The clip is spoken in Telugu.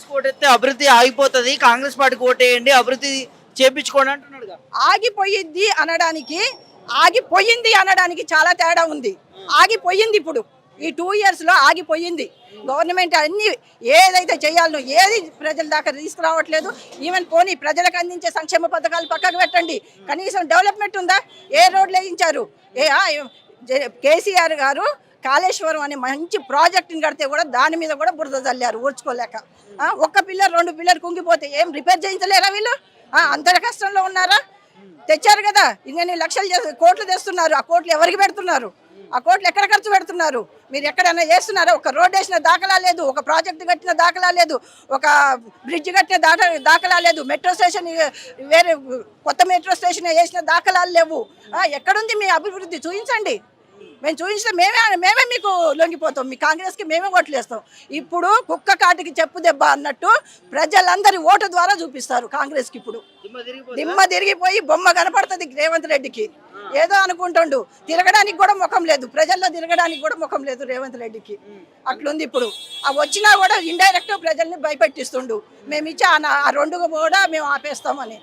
కి ఓటేస్తే అభివృద్ధి ఆగిపోతుంది, కాంగ్రెస్ పార్టీకి ఓటేయండి అభివృద్ధి చేపించుకోండి అంటున్నాడుగా. ఆగిపోయింది అనడానికి ఆగిపోయింది అనడానికి చాలా తేడా ఉంది. ఆగిపోయింది ఇప్పుడు ఈ 2 years లో ఆగిపోయింది. గవర్నమెంట్ అన్ని ఏదైతే చేయాలనో ఏది ప్రజల దాకా తీసుకురావట్లేదు. ఈవెన్ పోనీ ప్రజలకు అందించే సంక్షేమ పథకాలు పక్కకు పెట్టండి, కనీసం డెవలప్మెంట్ ఉందా? ఏ రోడ్లు వేయించారు? కేసీఆర్ గారు కాళేశ్వరం అనే మంచి ప్రాజెక్టుని కడితే కూడా దాని మీద కూడా బురద చల్లారు ఊడ్చుకోలేక. ఒక్క పిల్లర్ 2 పిల్లర్ కుంగిపోతే ఏం రిపేర్ చేయించలేరా వీళ్ళు? అంత కష్టంలో ఉన్నారా? తెచ్చారు కదా, ఇన్ని లక్షలు కోట్లు తెస్తున్నారు. ఆ కోట్లు ఎవరికి పెడుతున్నారు? ఆ కోట్లు ఎక్కడ ఖర్చు పెడుతున్నారు? మీరు ఎక్కడైనా చేస్తున్నారా? ఒక రోడ్ వేసిన దాఖలా లేదు, ఒక ప్రాజెక్టు కట్టిన దాఖలా లేదు, ఒక బ్రిడ్జ్ కట్టిన దాఖలా లేదు, మెట్రో స్టేషన్ వేరే కొత్త మెట్రో స్టేషన్ వేసిన దాఖలాలు లేవు. ఎక్కడుంది మీ అభివృద్ధి? చూపించండి. మేము చూపించితే మేమే మీకు లొంగిపోతాం, మీ కాంగ్రెస్కి మేమే ఓట్లు వేస్తాం. ఇప్పుడు కుక్క కాటికి చెప్పు దెబ్బ అన్నట్టు ప్రజలందరి ఓటు ద్వారా చూపిస్తారు కాంగ్రెస్కి. ఇప్పుడు దిమ్మ తిరిగిపోయి బొమ్మ కనపడుతుంది రేవంత్ రెడ్డికి. ఏదో అనుకుంటుండు, తిరగడానికి కూడా ముఖం లేదు, ప్రజల్లో తిరగడానికి కూడా ముఖం లేదు రేవంత్ రెడ్డికి. అట్లుంది ఇప్పుడు. వచ్చినా కూడా ఇండైరెక్ట్ ప్రజల్ని భయపెట్టిస్తుండు, మేము ఇచ్చి ఆ 2 కూడా మేము ఆపేస్తామని.